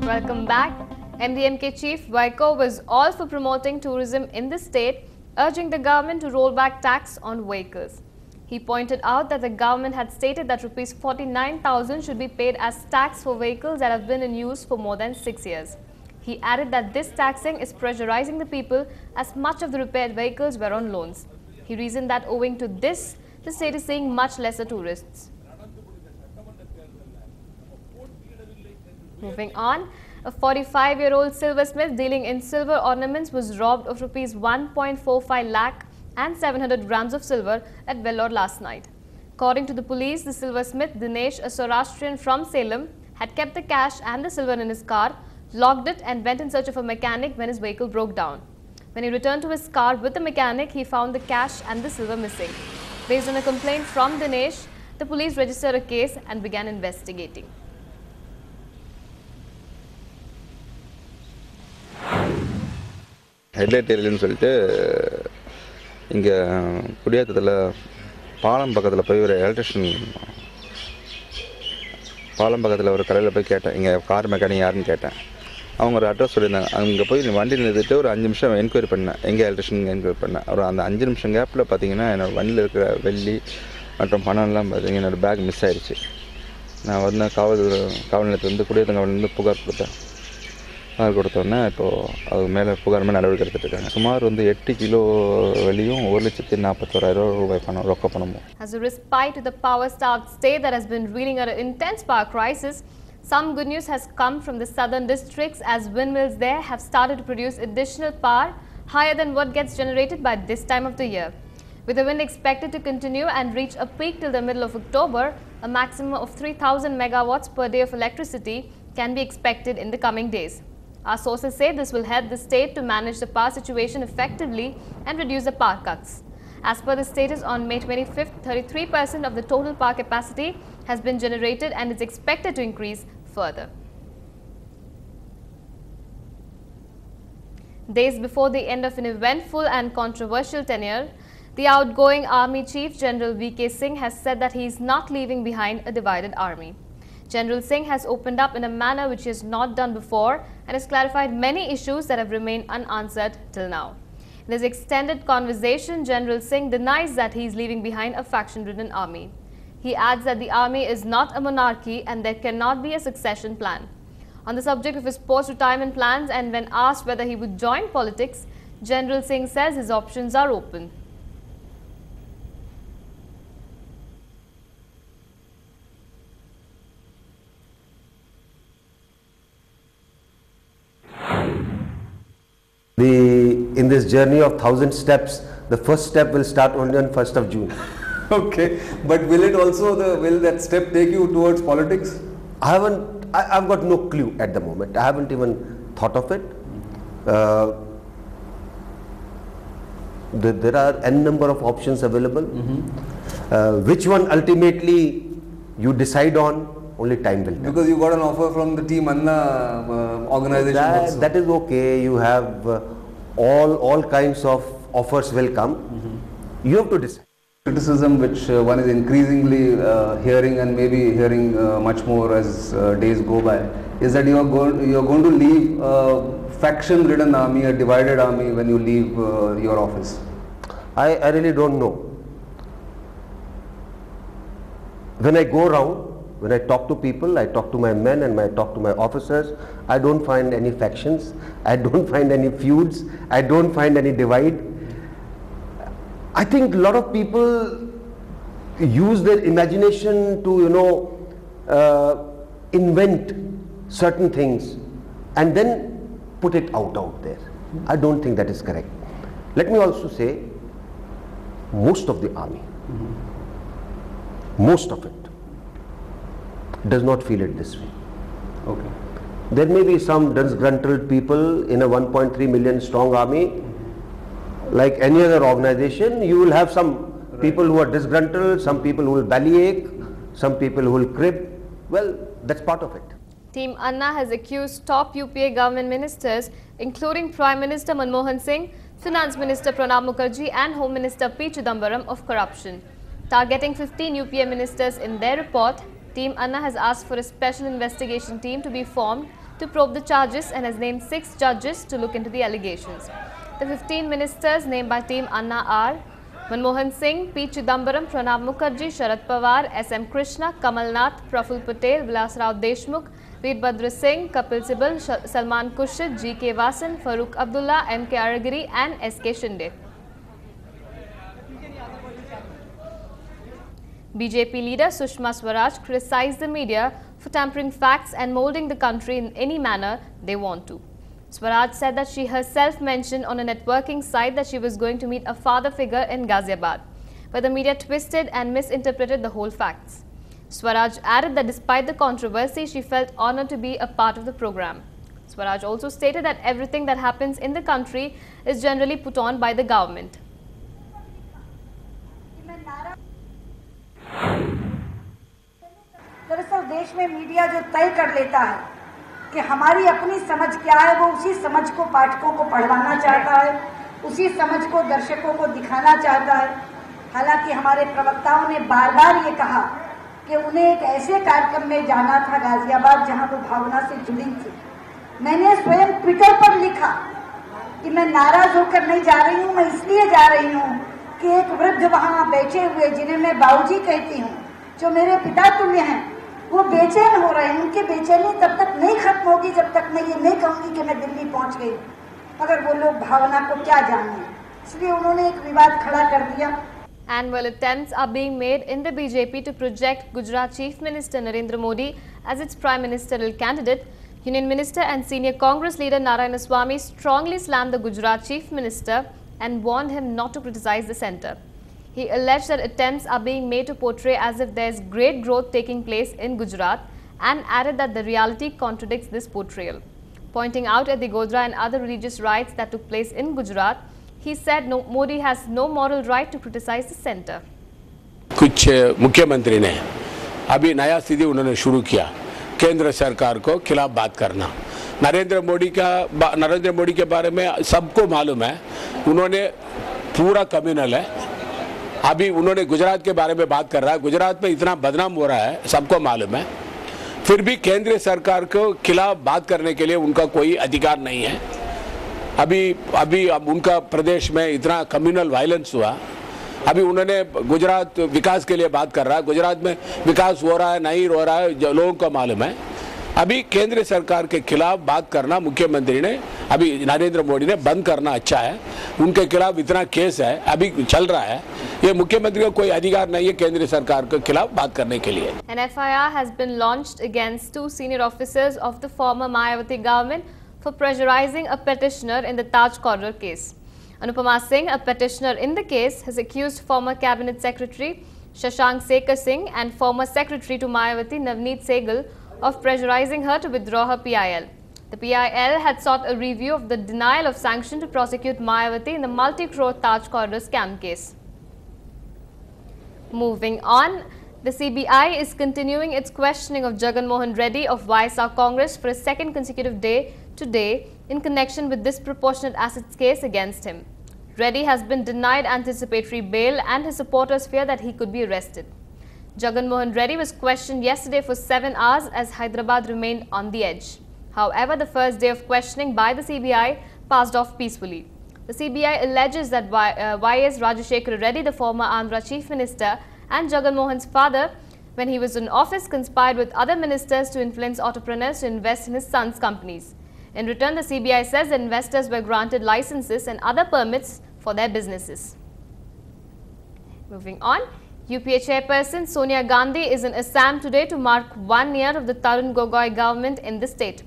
Welcome back. MDMK chief Vaiko was all for promoting tourism in the state, urging the government to roll back tax on vehicles. He pointed out that the government had stated that Rs 49,000 should be paid as tax for vehicles that have been in use for more than 6 years. He added that this taxing is pressurizing the people as much of the repaired vehicles were on loans. He reasoned that owing to this, the state is seeing much lesser tourists. Moving on, a 45-year-old silversmith dealing in silver ornaments was robbed of Rs 1.45 lakh and 700 grams of silver at Vellore last night. According to the police, the silversmith Dinesh, a Saurashtrian from Salem, had kept the cash and the silver in his car, locked it and went in search of a mechanic when his vehicle broke down. When he returned to his car with the mechanic, he found the cash and the silver missing. Based on a complaint from Dinesh, the police registered a case and began investigating. Headlight ஏரியல்னு சொல்லிட்டு இங்கே குடியாத்தத்தில் பாலம் பக்கத்தில் போய் ஒரு electrician பாலம் பக்கத்தில் ஒரு கடையில் போய் கேட்டேன், இங்கே கார் மெக்கானிக் யாருன்னு கேட்டேன். அவங்க ஒரு அட்ரஸ் சொல்லியிருந்தாங்க. அங்கே போய் வண்டி நிறுத்திட்டு ஒரு 5 நிமிஷம் என்கொயரி பண்ணேன், எங்கே எலக்ட்ரிஷியன் என்கொயரி பண்ணேன். ஒரு அந்த 5 நிமிஷம் கேப்பில் பார்த்தீங்கன்னா என்னோடய வண்டியில் இருக்கிற வெள்ளி மற்றும் பணம்லாம் பார்த்தீங்கன்னா என்னோடய பேக் மிஸ் ஆகிடுச்சு. நான் வந்து காவல் நிலையத்துலேருந்து குடியாத்தம் புகார் கொடுத்தோன்னே இப்போது அது மேலே புகார் நடவடிக்கை எடுத்துகிட்டு இருக்காங்க. சுமார் வந்து 8 கிலோ வெள்ளியும் 1,41,000 ரூபாய் ரொக்க பணமும். As a respite to the power-starved state that has been reeling under intense power crisis, some good news has come from the southern districts as windmills there have started to produce additional power higher than what gets generated by this time of the year. With the wind expected to continue and reach a peak till the middle of October, a maximum of 3,000 megawatts per day of electricity can be expected in the coming days. Our sources say this will help the state to manage the power situation effectively and reduce the power cuts. As per the status on May 25th, 33% of the total power capacity has been generated and is expected to increase further. Days before the end of an eventful and controversial tenure, the outgoing Army Chief General V.K. Singh has said that he is not leaving behind a divided army. General Singh has opened up in a manner which he has not done before and has clarified many issues that have remained unanswered till now. In his extended conversation, General Singh denies that he is leaving behind a faction-ridden army. He adds that the army is not a monarchy and there cannot be a succession plan. On the subject of his post-retirement plans and when asked whether he would join politics, General Singh says his options are open. In this journey of 1,000 steps, the first step will start only on 1st of June. Okay, but will it also will that step take you towards politics? I've got no clue at the moment. I haven't even thought of it. There are n number of options available. Which one ultimately you decide on, only time will tell. Because you got an offer from the Team Anna organization. That is okay. You have all kinds of offers will come. You have to decide. Criticism which one is increasingly hearing and maybe hearing much more as days go by is that you are going to leave a faction-ridden army, a divided army when you leave your office. I really don't know. When I go around, when I talk to people, I talk to my men and I talk to my officers, I don't find any factions, I don't find any feuds, I don't find any divide. I think a lot of people use their imagination to, invent certain things and then put it out there. I don't think that is correct. Let me also say, most of the army, most of it, does not feel it this way. Okay. There may be some disgruntled people in a 1.3 million strong army. Like any other organization, you will have some people who are disgruntled, some people who will bellyache, some people who will crib. Well, that's part of it. Team Anna has accused top UPA government ministers, including Prime Minister Manmohan Singh, Finance Minister Pranab Mukherjee and Home Minister P. Chidambaram of corruption. Targeting 15 UPA ministers in their report, Team Anna has asked for a special investigation team to be formed to probe the charges and has named 6 judges to look into the allegations. The 15 ministers named by Team Anna are Manmohan Singh, P. Chidambaram, Pranab Mukherjee, Sharad Pawar, S.M. Krishna, Kamal Nath, Praful Patel, Vilasrao Deshmukh, Veerbhadra Singh, Kapil Sibal, Salman Khurshid, G.K. Vasan, Farooq Abdullah, M.K. Aragiri and S.K. Shinde. BJP leader Sushma Swaraj criticized the media for tampering facts and molding the country in any manner they want to. Swaraj said that she herself mentioned on a networking site that she was going to meet a father figure in Ghaziabad, but the media twisted and misinterpreted the whole facts. Swaraj added that despite the controversy, she felt honored to be a part of the program. Swaraj also stated that everything that happens in the country is generally put on by the government. दरअसल देश में media जो तय कर लेता है कि हमारी अपनी समझ क्या है, वो उसी समझ को पाठकों को पढ़वाना चाहता है, उसी समझ को दर्शकों को दिखाना चाहता है। हालांकि हमारे प्रवक्ताओं ने बार बार ये कहा कि उन्हें एक ऐसे कार्यक्रम में जाना था गाजियाबाद जहां वो भावना से जुड़ी थी। मैंने स्वयं ट्विटर पर लिखा कि मैं नाराज होकर नहीं जा रही हूँ, मैं इसलिए जा रही हूँ कि एक वृद्ध वहाँ बैठे हुए, जिन्हें मैं बाबूजी कहती हूँ, जो मेरे पिता तुल्य हैं, वो बेचैन हो रहे हैं। उनकी बेचैनी तब तक नहीं खत्म होगी जब तक मैं ये नहीं कहूँगी कि मैं दिल्ली पहुँच गई। मगर वो लोग भावना को क्या जाने, इसलिए उन्होंने एक विवाद खड़ा कर दिया। Annual attempts are being made in the BJP to project Gujarat Chief Minister Narendra Modi as its prime ministerial candidate. Union Minister and senior Congress leader Narayanaswamy strongly slammed the Gujarat Chief Minister and warned him not to criticize the centre. He alleged that attempts are being made to portray as if there is great growth taking place in Gujarat and added that the reality contradicts this portrayal. Pointing out at the Godhra and other religious riots that took place in Gujarat, he said Modi has no moral right to criticize the centre. कुछ मुख्यमंत्री ने अभी नया स्थिति उन्होंने शुरू किया, केंद्र सरकार को खिलाफ बात करना। नरेंद्र मोदी के बारे में सबको मालूम है, उन्होंने पूरा कम्युनल है। अभी उन्होंने गुजरात के बारे में बात कर रहा है, गुजरात में इतना बदनाम हो रहा है, सबको मालूम है। फिर भी केंद्र सरकार को खिलाफ बात करने के लिए उनका कोई अधिकार नहीं है। अभी उनका प्रदेश में इतना कम्युनल वायलेंस हुआ, अभी उन्होंने गुजरात विकास के लिए बात कर रहा है। गुजरात में विकास हो रहा है नहीं हो रहा है, जो लोगों को मालूम है। अभी केंद्र सरकार के खिलाफ बात करना मुख्यमंत्री ने, अभी नरेंद्र मोदी ने बंद करना अच्छा है। उनके खिलाफ इतना केस है अभी चल रहा है, ये मुख्यमंत्री को कोई अधिकार नहीं है केंद्र सरकार के खिलाफ बात करने के लिए। An FIR has been launched against 2 senior officers of the former Mayawati government for pressurizing a petitioner in the Taj corridor case. Anupama Singh, a petitioner in the case, has accused former Cabinet Secretary Shashank Sekhar Singh and former Secretary to Mayawati Navneet Sehgal of pressurizing her to withdraw her PIL. The PIL had sought a review of the denial of sanction to prosecute Mayawati in the multi-crore Taj corridor scam case. Moving on, the CBI is continuing its questioning of Jagan Mohan Reddy of YSR Congress for a second consecutive day today in connection with disproportionate assets case against him. Reddy has been denied anticipatory bail and his supporters fear that he could be arrested. Jagan Mohan Reddy was questioned yesterday for 7 hours as Hyderabad remained on the edge. However, the first day of questioning by the CBI passed off peacefully. The CBI alleges that Y.S. Rajashekar Reddy, the former Andhra Chief Minister, and Jagan Mohan's father, when he was in office, conspired with other ministers to influence entrepreneurs to invest in his son's companies. In return, the CBI says that investors were granted licenses and other permits for their businesses. Moving on, UPA chairperson Sonia Gandhi is in Assam today to mark 1 year of the Tarun Gogoi government in the state.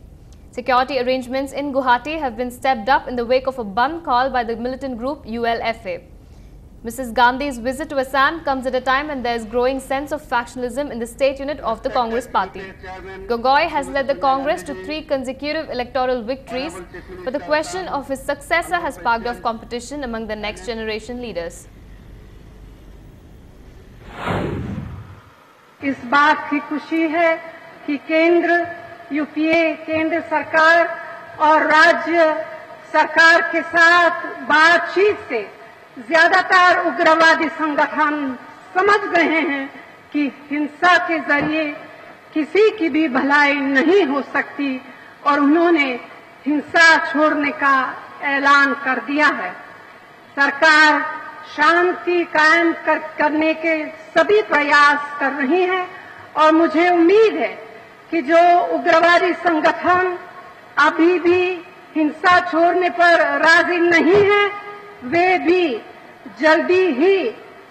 Security arrangements in Guwahati have been stepped up in the wake of a bomb call by the militant group ULFA. Mrs. Gandhi's visit to Assam comes at a time when there is growing sense of factionalism in the state unit of the Congress party. Gogoi has led the Congress to 3 consecutive electoral victories, but the question of his successor has sparked off competition among the next generation leaders. इस बात की खुशी है कि केंद्र UPA केंद्र सरकार और राज्य सरकार के साथ बातचीत से ज्यादातर उग्रवादी संगठन समझ गए हैं कि हिंसा के जरिए किसी की भी भलाई नहीं हो सकती और उन्होंने हिंसा छोड़ने का ऐलान कर दिया है। सरकार शांति कायम करने के सभी प्रयास कर रही है और मुझे उम्मीद है कि जो उग्रवादी संगठन अभी भी हिंसा छोड़ने पर राजी नहीं है, वे भी जल्दी ही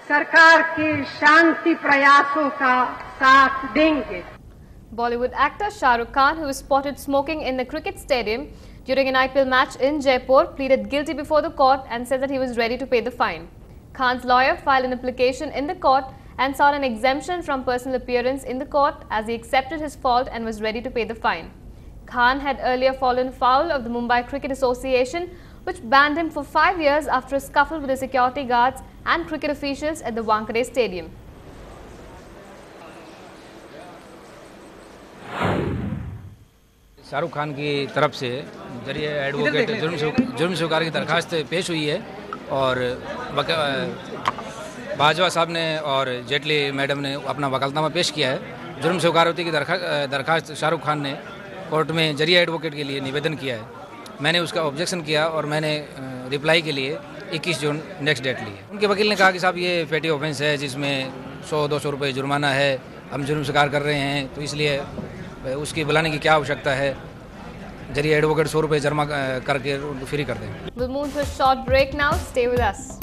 सरकार के शांति प्रयासों का साथ देंगे। Bollywood actor Shah Rukh Khan, who was spotted smoking in the cricket stadium during an IPL match in Jaipur, pleaded guilty before the court and said that he was ready to pay the fine. Khan's lawyer filed an application in the court and sought an exemption from personal appearance in the court as he accepted his fault and was ready to pay the fine. Khan had earlier fallen foul of the Mumbai Cricket Association, which banned him for 5 years after a scuffle with the security guards and cricket officials at the Wankhede Stadium. Shahrukh Khan की तरफ से जरिए advocate जुर्म स्वीकार की दरखास्त पेश हुई है और बाजवा साहब ने और जेटली मैडम ने अपना वकालतनामा पेश किया है। जुर्म स्वीकारोक्ति की दरखास्त शाहरुख खान ने कोर्ट में जरिए एडवोकेट के लिए निवेदन किया है। मैंने उसका ऑब्जेक्शन किया और मैंने रिप्लाई के लिए 21 जून नेक्स्ट डेट ली है। उनके वकील ने कहा कि साहब ये पेटी ऑफेंस है जिसमें 100-200 रुपये जुर्माना है, हम जुर्म स्वीकार कर रहे हैं तो इसलिए उसकी बुलाने की क्या आवश्यकता है, जरिए एडवोकेट 100 रुपये जमा करके फ्री कर दें। We'll move to a short break now. Stay with us.